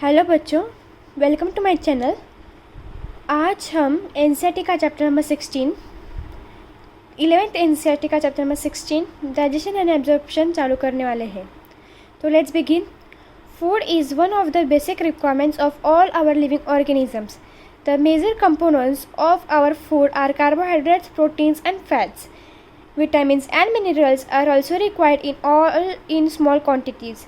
Hello बच्चों, welcome to my channel. आज हम एनसीईआरटी का चैप्टर नंबर 16 11th एनसीईआरटी का chapter number 16 digestion and absorption चालू करने वाले हैं। तो let's begin. Food is one of the basic requirements of all our living organisms. The major components of our food are carbohydrates, proteins and fats. Vitamins and minerals are also required in small quantities.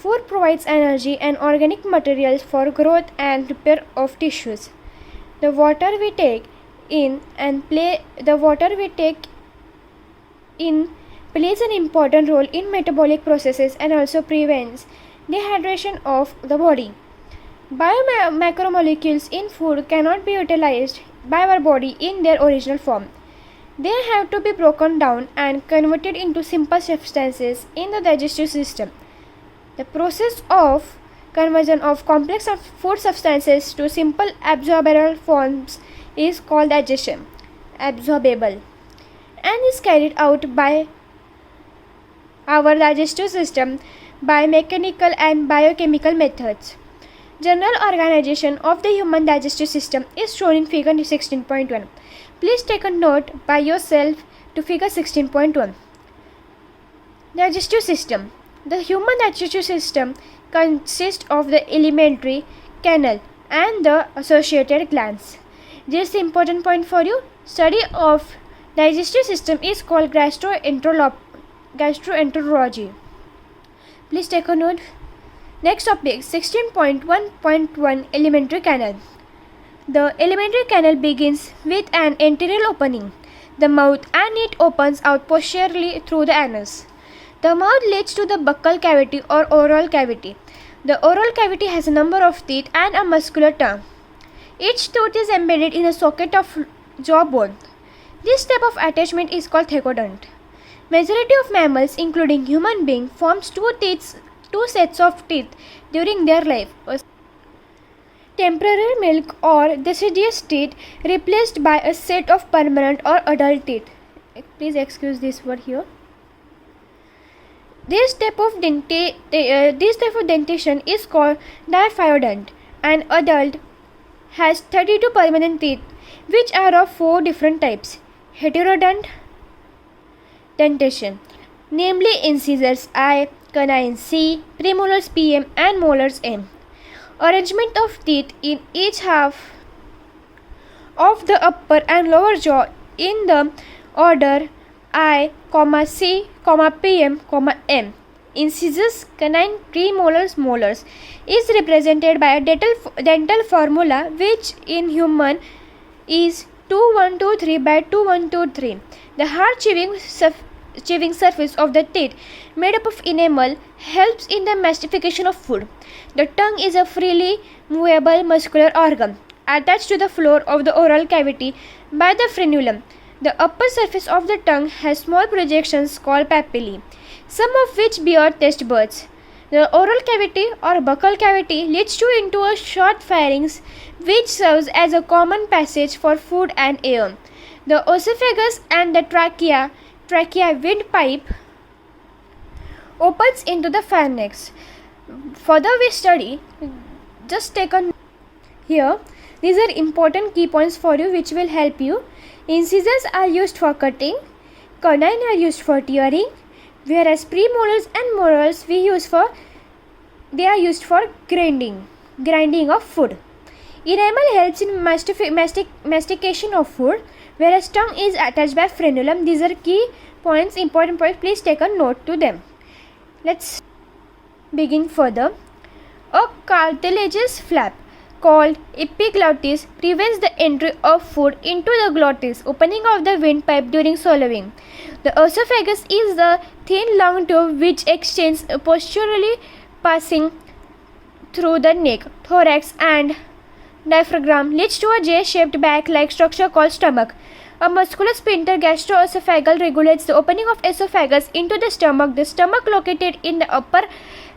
Food provides energy and organic materials for growth and repair of tissues. The water we take in plays an important role in metabolic processes and also prevents dehydration of the body. Macromolecules in food cannot be utilized by our body in their original form. They have to be broken down and converted into simple substances in the digestive system. The process of conversion of complex food substances to simple absorbable forms is called digestion, absorbable, and is carried out by our digestive system by mechanical and biochemical methods. General organization of the human digestive system is shown in figure 16.1. Please take a note by yourself to figure 16.1. Digestive system. The human digestive system consists of the alimentary canal and the associated glands. This is the important point for you. Study of digestive system is called gastroenterology. Please take a note. Next topic 16.1.1 Alimentary canal. The alimentary canal begins with an anterior opening, the mouth, and it opens out posteriorly through the anus. The mouth leads to the buccal cavity or oral cavity. The oral cavity has a number of teeth and a muscular tongue. Each tooth is embedded in a socket of jawbone. This type of attachment is called thecodont. Majority of mammals, including human beings, forms two sets of teeth during their life. Temporary milk or deciduous teeth replaced by a set of permanent or adult teeth. Please excuse this word here. This type of dentition is called diphyodont. An adult has 32 permanent teeth, which are of 4 different types. Heterodont dentition, namely incisors I, canines C, premolars PM, and molars M. Arrangement of teeth in each half of the upper and lower jaw in the order I, C, PM, M. Incisors, canine, premolars, molars is represented by a dental formula which in human is 2123 by 2123. The hard chewing surface of the teeth made up of enamel helps in the mastification of food. The tongue is a freely movable muscular organ attached to the floor of the oral cavity by the frenulum. The upper surface of the tongue has small projections called papillae, some of which bear taste buds. The oral cavity or buccal cavity leads into a short pharynx which serves as a common passage for food and air. The esophagus and the trachea windpipe opens into the pharynx. Further we study, just take a here. These are important key points for you which will help you. Incisors are used for cutting, canine are used for tearing, whereas premolars and molars they are used for grinding of food. Enamel helps in mastication of food, whereas tongue is attached by frenulum. These are key points, important points. Please take a note to them. Let's begin further. A cartilaginous flap called epiglottis prevents the entry of food into the glottis, opening of the windpipe during swallowing. The esophagus is the thin long tube which extends posteriorly, passing through the neck, thorax and diaphragm, leads to a J-shaped bag-like structure called stomach. A muscular sphincter gastroesophageal regulates the opening of esophagus into the stomach. The stomach, located in the upper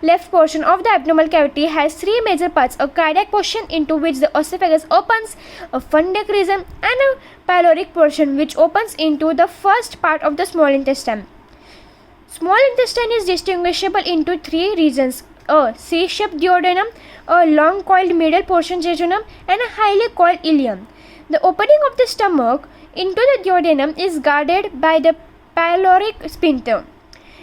left portion of the abdominal cavity, has 3 major parts: a cardiac portion into which the esophagus opens, a fundic region, and a pyloric portion which opens into the first part of the small intestine. Small intestine is distinguishable into 3 regions: a C-shaped duodenum, a long coiled middle portion jejunum, and a highly coiled ileum. The opening of the stomach into the duodenum is guarded by the pyloric sphincter.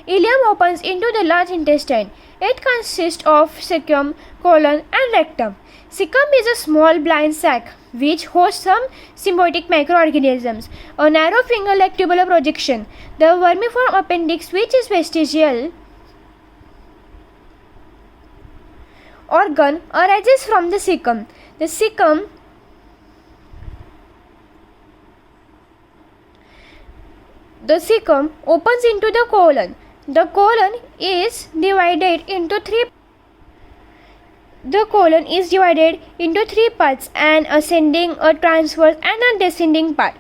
Ileum opens into the large intestine. It consists of cecum, colon, and rectum. Cecum is a small blind sac which hosts some symbiotic microorganisms. A narrow finger-like tubular projection. The vermiform appendix, which is vestigial organ, arises from the cecum. The cecum opens into the colon. The colon is divided into three parts: an ascending, a transverse, and a descending part.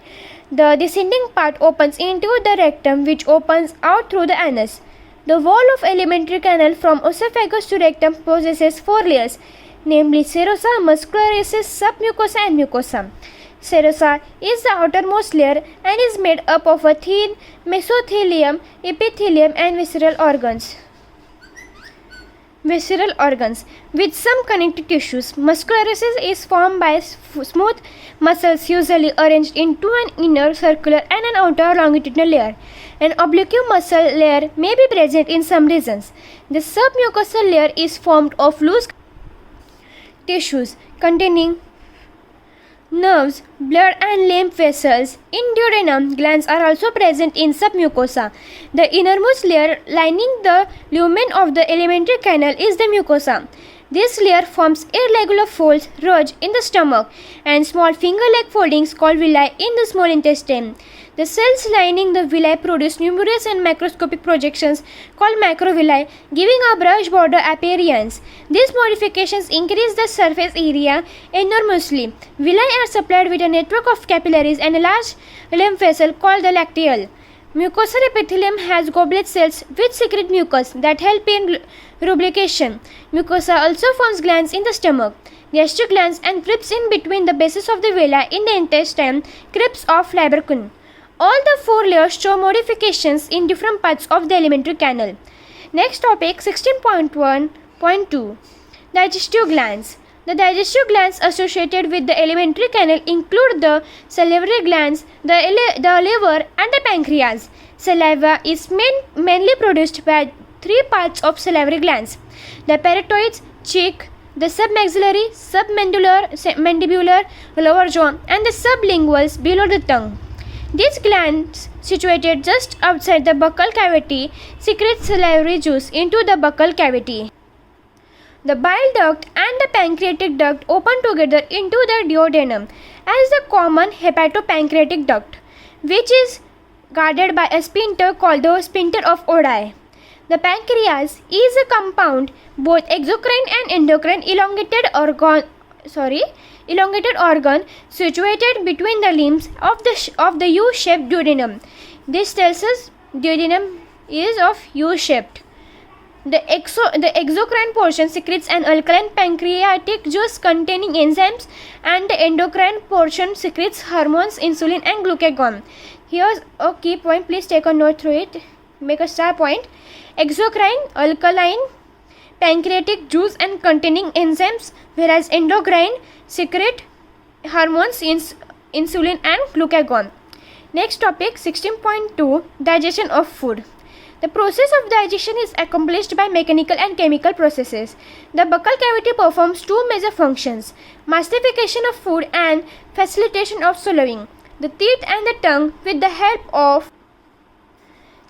The descending part opens into the rectum, which opens out through the anus. The wall of alimentary canal from esophagus to rectum possesses 4 layers, namely serosa, muscularis, submucosa, and mucosa. Serosa is the outermost layer and is made up of a thin mesothelium, epithelium, and visceral organs with some connective tissues. Muscularis is formed by smooth muscles usually arranged into an inner circular and an outer longitudinal layer. An oblique muscle layer may be present in some regions. The submucosal layer is formed of loose tissues containing nerves, blood, and lymph vessels. In duodenum, glands are also present in submucosa. The innermost layer lining the lumen of the alimentary canal is the mucosa. This layer forms irregular folds, ridges in the stomach, and small finger-like foldings called villi in the small intestine. The cells lining the villi produce numerous and macroscopic projections called macrovilli, giving a brush border appearance. These modifications increase the surface area enormously. Villi are supplied with a network of capillaries and a large lymph vessel called the lacteal. Mucosal epithelium has goblet cells which secrete mucus that help in lubrication. Mucosa also forms glands in the stomach, gastric glands, and crypts in between the bases of the villi in the intestine, crypts of Lieberkühn. All the 4 layers show modifications in different parts of the alimentary canal. Next topic, 16.1.2. Digestive glands. The digestive glands associated with the alimentary canal include the salivary glands, the liver, and the pancreas. Saliva is mainly produced by 3 parts of salivary glands: the parotids, cheek, the submaxillary, submandibular, lower jaw, and the sublinguals below the tongue. These glands, situated just outside the buccal cavity, secrete salivary juice into the buccal cavity. The bile duct and the pancreatic duct open together into the duodenum as the common hepatopancreatic duct, which is guarded by a sphincter called the sphincter of Oddi. The pancreas is a compound, both exocrine and endocrine, elongated organ situated between the limbs of the U-shaped duodenum. This tells us duodenum is of U-shaped. The exocrine portion secretes an alkaline pancreatic juice containing enzymes, and the endocrine portion secretes hormones, insulin, and glucagon. Here's a key point. Please take a note through it. Make a star point. Exocrine, alkaline pancreatic juice and containing enzymes, whereas endocrine secrete hormones, insulin, and glucagon. Next topic, 16.2. Digestion of food. The process of digestion is accomplished by mechanical and chemical processes. The buccal cavity performs 2 major functions: mastification of food and facilitation of swallowing. The teeth and the tongue, with the help of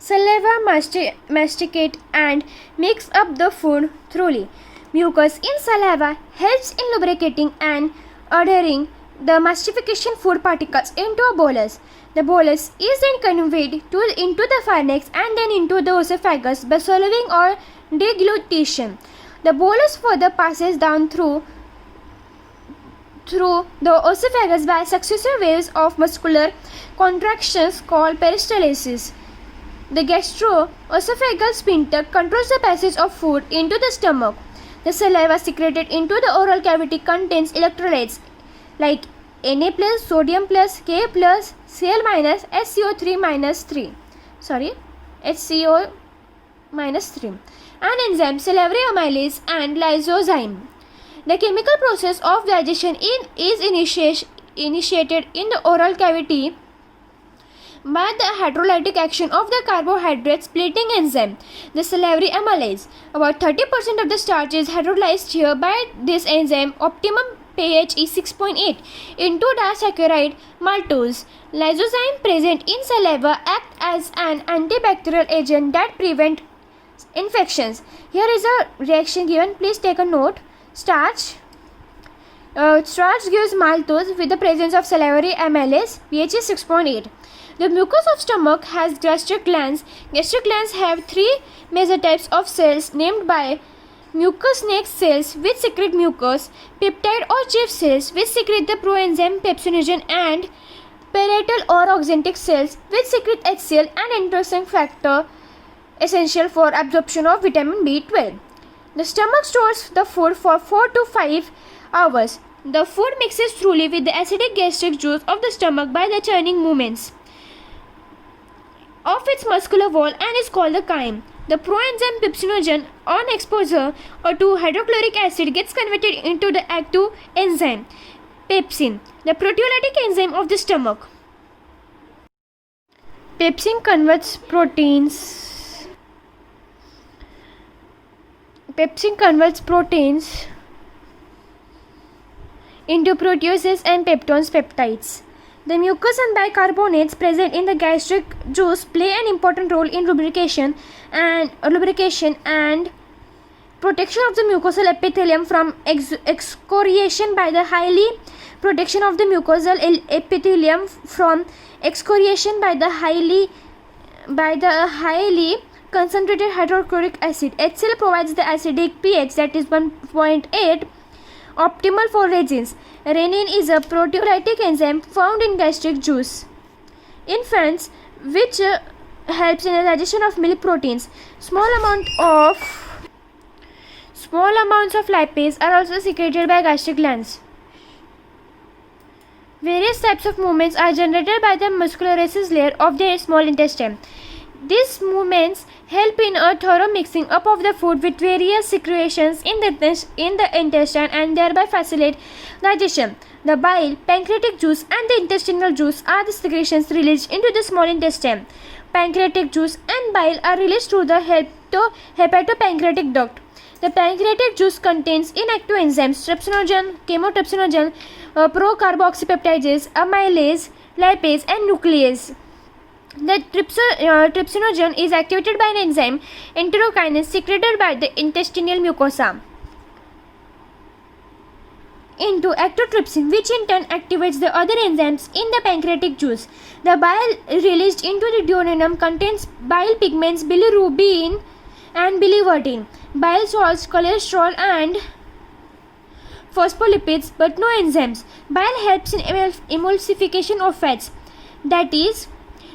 saliva, masticate and mix up the food thoroughly. Mucus in saliva helps in lubricating and adhering the mastification food particles into a bolus. The bolus is then conveyed into the pharynx and then into the esophagus by swallowing or deglutition. The bolus further passes down through the esophagus by successive waves of muscular contractions called peristalsis. The gastroesophageal sphincter controls the passage of food into the stomach. The saliva secreted into the oral cavity contains electrolytes like Na+, sodium+, K+, Cl-, HCO3-3, HCO-3, an enzyme, salivary amylase, and lysozyme. The chemical process of digestion is initiated in the oral cavity by the hydrolytic action of the carbohydrate splitting enzyme, the salivary amylase. About 30% of the starch is hydrolyzed here by this enzyme. Optimum pH is 6.8 into disaccharide maltose. Lysozyme present in saliva act as an antibacterial agent that prevent infections. Here is a reaction given. Please take a note. Starch gives maltose with the presence of salivary amylase. pH is 6.8. The mucus of stomach has gastric glands. Gastric glands have three major types of cells named by mucous neck cells which secrete mucus, peptide or chief cells which secrete the proenzyme pepsinogen, and parietal or oxyntic cells which secrete HCl, an interesting factor essential for absorption of vitamin B12. The stomach stores the food for 4 to 5 hours. The food mixes thoroughly with the acidic gastric juice of the stomach by the churning movements of its muscular wall and is called the chyme. The proenzyme pepsinogen on exposure to hydrochloric acid gets converted into the active enzyme pepsin, the proteolytic enzyme of the stomach. Pepsin converts proteins into proteases and peptones peptides. The mucus and bicarbonates present in the gastric juice play an important role in lubrication and protection of the mucosal epithelium from excoriation by the highly concentrated hydrochloric acid. HCl provides the acidic pH that is 1.8, optimal for resins. Renin is a proteolytic enzyme found in gastric juice infants, which helps in the digestion of milk proteins. Small amounts of lipase are also secreted by gastric glands. Various types of movements are generated by the muscularis layer of the small intestine. These movements help in a thorough mixing up of the food with various secretions in the intestine and thereby facilitate digestion. The bile, pancreatic juice, and the intestinal juice are the secretions released into the small intestine. Pancreatic juice and bile are released through the hepatopancreatic duct. The pancreatic juice contains inactive enzymes trypsinogen, chymotrypsinogen, procarboxypeptidases, amylase, lipase, and nuclease. The trypsinogen is activated by an enzyme enterokinase secreted by the intestinal mucosa into ectotrypsin, which in turn activates the other enzymes in the pancreatic juice. The bile released into the duodenum contains bile pigments, bilirubin and biliverdin, bile salts, cholesterol and phospholipids, but no enzymes. Bile helps in emulsification of fats, that is,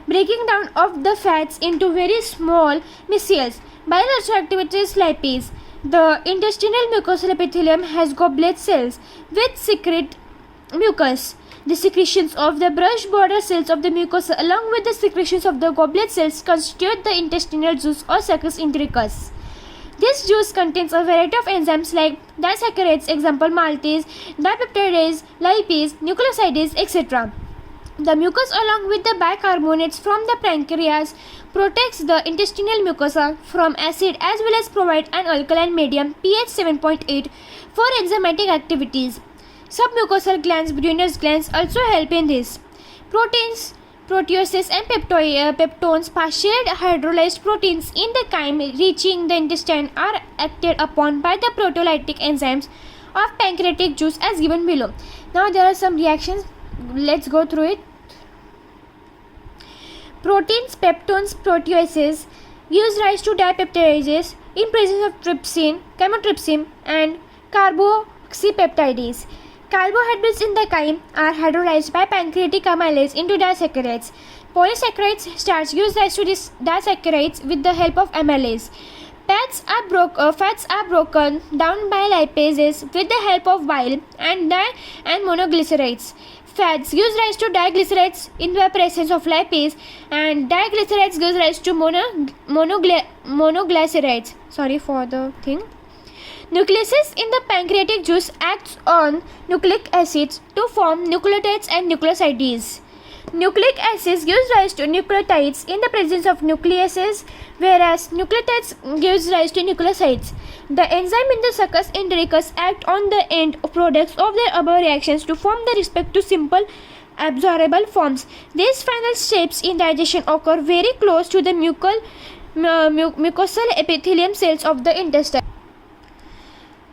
breaking down of the fats into very small micelles. Bile also activates lipase. The intestinal mucosal epithelium has goblet cells which secrete mucus. The secretions of the brush border cells of the mucosa along with the secretions of the goblet cells constitute the intestinal juice or succus indicus. This juice contains a variety of enzymes like disaccharides, example maltase, dipeptidase, lipase, nucleosides, etc. The mucus along with the bicarbonates from the pancreas protects the intestinal mucosa from acid as well as provide an alkaline medium pH 7.8 for enzymatic activities. Submucosal glands, Brunner's glands also help in this. Proteins, proteases and peptones, partially hydrolyzed proteins in the chyme reaching the intestine are acted upon by the proteolytic enzymes of pancreatic juice as given below. Now there are some reactions. Let's go through it. Proteins, peptones, proteases gives rise to dipeptidases in presence of trypsin, chymotrypsin and carboxypeptidase. Carbohydrates in the chyme are hydrolyzed by pancreatic amylase into disaccharides. Polysaccharides starch gives rise to these disaccharides with the help of amylase. Fats are broken down by lipases with the help of bile and monoglycerides. Fats gives rise to diglycerides in the presence of lipase, and diglycerides gives rise to monoglycerides. Sorry for the thing. Nucleases in the pancreatic juice acts on nucleic acids to form nucleotides and nucleosides. Nucleic acids gives rise to nucleotides in the presence of nucleases, whereas nucleotides gives rise to nucleosides. The enzyme in the succus entericus act on the end products of their above reactions to form the respective simple absorbable forms. These final steps in digestion occur very close to the mucosal epithelium cells of the intestine.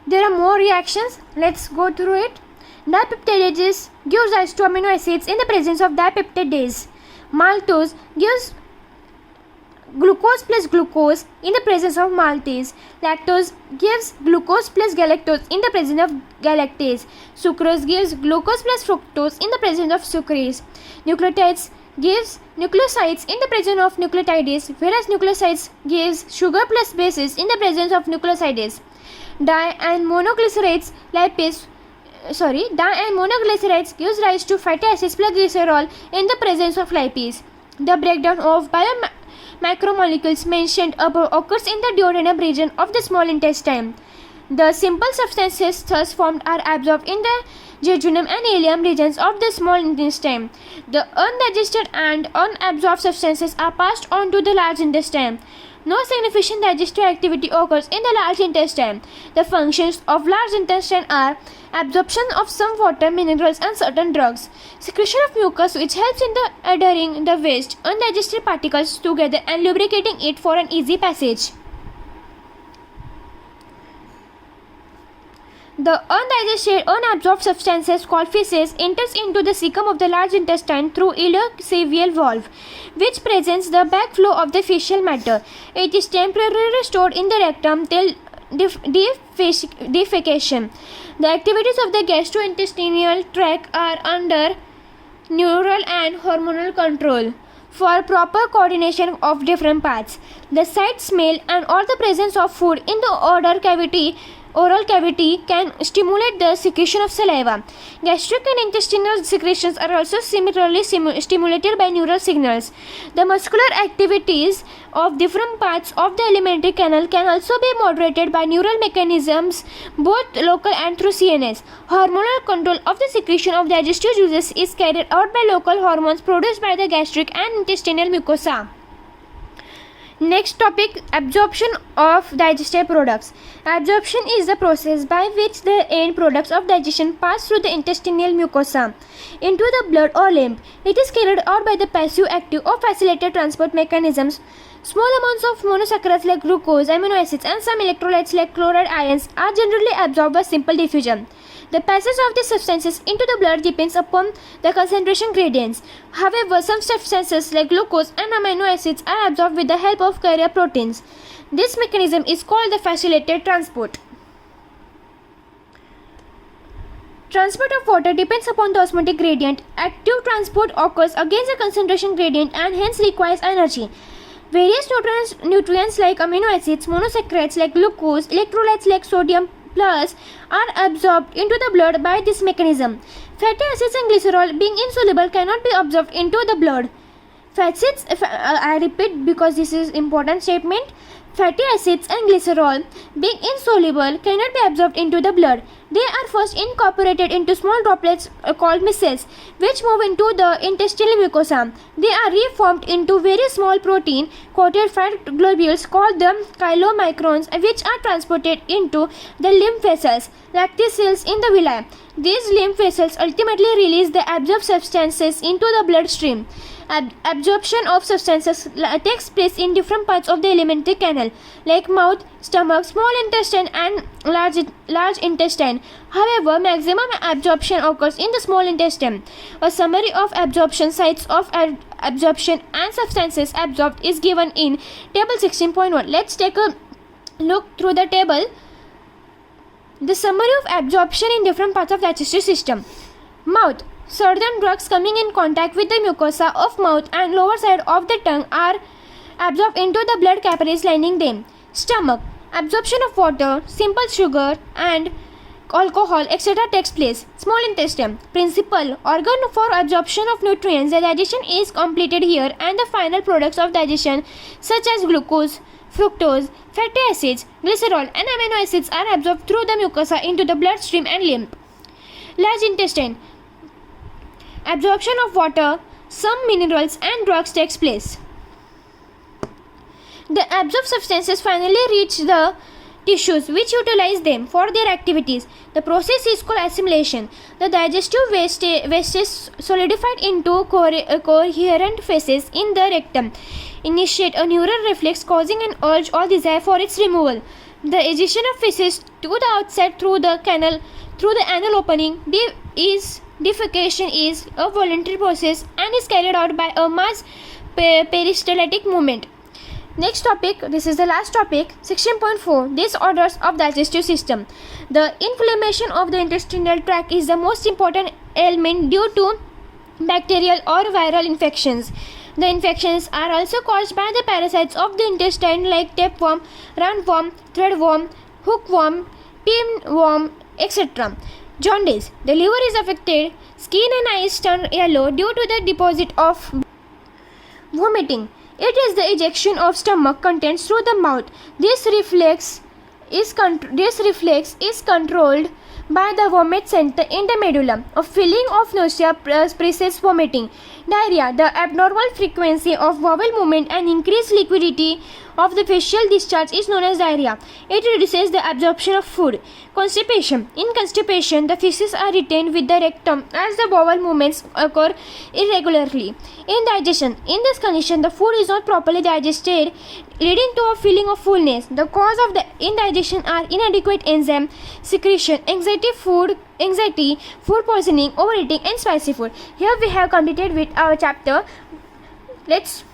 There are more reactions. Let's go through it. Dipeptidases gives rise to amino acids in the presence of dipeptidase. Maltose gives glucose plus glucose in the presence of maltase. Lactose gives glucose plus galactose in the presence of galactase. Sucrose gives glucose plus fructose in the presence of sucrase. Nucleotides gives nucleosides in the presence of nucleotidase, whereas nucleosides gives sugar plus bases in the presence of nucleosides. Di and monoglycerides gives rise to fatty acids plus glycerol in the presence of lipase. The breakdown of macromolecules mentioned above occurs in the duodenum region of the small intestine. The simple substances thus formed are absorbed in the jejunum and ileum regions of the small intestine. The undigested and unabsorbed substances are passed on to the large intestine. No significant digestive activity occurs in the large intestine. The functions of large intestine are absorption of some water, minerals and certain drugs, secretion of mucus which helps in the adhering the waste, undigested particles together and lubricating it for an easy passage. The undigested, unabsorbed substances called feces enters into the cecum of the large intestine through ileocecal valve, which presents the backflow of the fecal matter. It is temporarily stored in the rectum till defecation. The activities of the gastrointestinal tract are under neural and hormonal control. For proper coordination of different parts, the sight, smell and or the presence of food in the oral cavity can stimulate the secretion of saliva. Gastric and intestinal secretions are also similarly stimulated by neural signals. The muscular activities of different parts of the alimentary canal can also be moderated by neural mechanisms, both local and through CNS. Hormonal control of the secretion of digestive juices is carried out by local hormones produced by the gastric and intestinal mucosa. Next topic, absorption of digestive products. Absorption is the process by which the end products of digestion pass through the intestinal mucosa into the blood or lymph. It is carried out by the passive, active or facilitated transport mechanisms. Small amounts of monosaccharides like glucose, amino acids and some electrolytes like chloride ions are generally absorbed by simple diffusion. The passage of these substances into the blood depends upon the concentration gradients. However, some substances like glucose and amino acids are absorbed with the help of carrier proteins. This mechanism is called the facilitated transport. Transport of water depends upon the osmotic gradient. Active transport occurs against the concentration gradient and hence requires energy. Various nutrients like amino acids, monosaccharides like glucose, electrolytes like sodium plus are absorbed into the blood by this mechanism. Fatty acids and glycerol being insoluble cannot be absorbed into the blood. I repeat because this is important statement. Fatty acids and glycerol being insoluble cannot be absorbed into the blood. They are first incorporated into small droplets called micelles, which move into the intestinal mucosa. They are reformed into very small protein coated fat globules called the chylomicrons, which are transported into the lymph vessels like the cells in the villi. These lymph vessels ultimately release the absorbed substances into the bloodstream. Absorption of substances takes place in different parts of the alimentary canal like mouth, stomach, small intestine and large intestine. However, maximum absorption occurs in the small intestine. A summary of absorption sites of absorption and substances absorbed is given in table 16.1. Let's take a look through the table. The summary of absorption in different parts of the digestive system. Mouth. Certain drugs coming in contact with the mucosa of mouth and lower side of the tongue are absorbed into the blood capillaries lining them. Stomach. Absorption of water, simple sugar and alcohol, etc. takes place. Small intestine, principal organ for absorption of nutrients. The digestion is completed here, and the final products of digestion, such as glucose, fructose, fatty acids, glycerol, and amino acids, are absorbed through the mucosa into the bloodstream and lymph. Large intestine, absorption of water, some minerals, and drugs takes place. The absorbed substances finally reach the tissues which utilize them for their activities. The process is called assimilation. The digestive waste is solidified into coherent phases in the rectum. Initiate a neural reflex causing an urge or desire for its removal. The ejection of feces to the outside through the anal opening. Defecation is a voluntary process and is carried out by a mass peristaltic movement. Next topic, this is the last topic, 16.4, disorders of digestive system. The inflammation of the intestinal tract is the most important ailment due to bacterial or viral infections. The infections are also caused by the parasites of the intestine like tapeworm, roundworm, threadworm, hookworm, pinworm, etc. Jaundice. The liver is affected. Skin and eyes turn yellow due to the deposit of vomiting. It is the ejection of stomach contents through the mouth. This reflex is controlled by the vomit center in the medulla. A feeling of nausea precedes vomiting. Diarrhea. The abnormal frequency of bowel movement and increased liquidity of the facial discharge is known as diarrhea. It reduces the absorption of food. Constipation. In constipation, the feces are retained with the rectum as the bowel movements occur irregularly. Indigestion. In this condition, the food is not properly digested, leading to a feeling of fullness. The cause of the indigestion are inadequate enzyme secretion, anxiety, food poisoning, overeating, and spicy food. Here we have completed with our chapter. Let's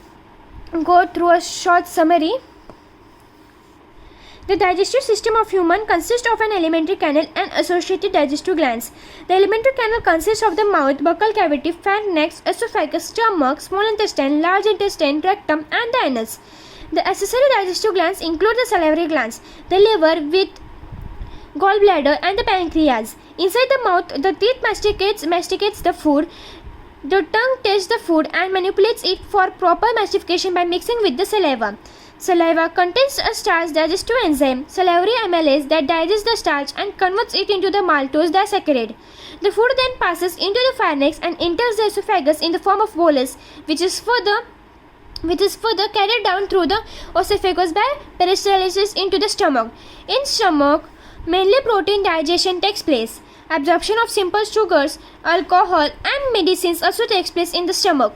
go through a short summary. The digestive system of human consists of an alimentary canal and associated digestive glands. The alimentary canal consists of the mouth, buccal cavity, pharynx, esophagus, stomach, small intestine, large intestine, rectum, and the anus. The accessory digestive glands include the salivary glands, the liver with gallbladder, and the pancreas. Inside the mouth, the teeth masticates the food. The tongue tastes the food and manipulates it for proper mastification by mixing with the saliva. Saliva contains a starch digestive enzyme, salivary amylase, that digests the starch and converts it into the maltose disaccharide. The food then passes into the pharynx and enters the esophagus in the form of bolus, which is further carried down through the esophagus by peristalsis into the stomach. In stomach, mainly protein digestion takes place. Absorption of simple sugars, alcohol, and medicines also takes place in the stomach.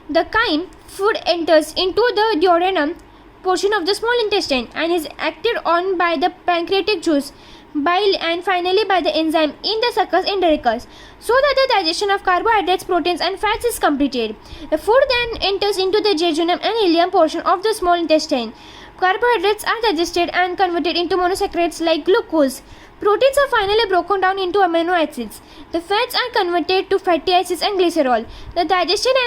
The chyme food enters into the duodenum portion of the small intestine and is acted on by the pancreatic juice, bile, and finally by the enzyme in the succus entericus, so that the digestion of carbohydrates, proteins, and fats is completed. The food then enters into the jejunum and ileum portion of the small intestine. Carbohydrates are digested and converted into monosaccharides like glucose. Proteins are finally broken down into amino acids. The fats are converted to fatty acids and glycerol. The digested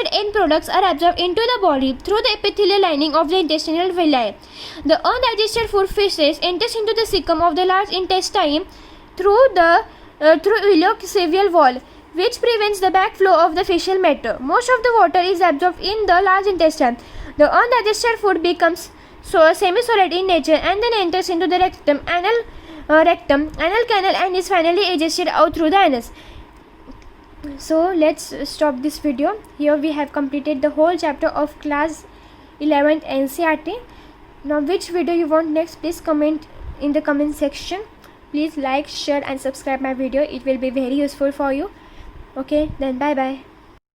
end products are absorbed into the body through the epithelial lining of the intestinal villi. The undigested food feces enters into the cecum of the large intestine through ileocecal wall, which prevents the backflow of the fecal matter. Most of the water is absorbed in the large intestine. The undigested food becomes semi-solid in nature and then enters into the anal canal and is finally egested out through the anus. So let's stop this video. Here we have completed the whole chapter of class 11th NCERT. Now which video you want next, please comment in the comment section. Please like, share and subscribe my video. It will be very useful for you. Okay, then bye bye.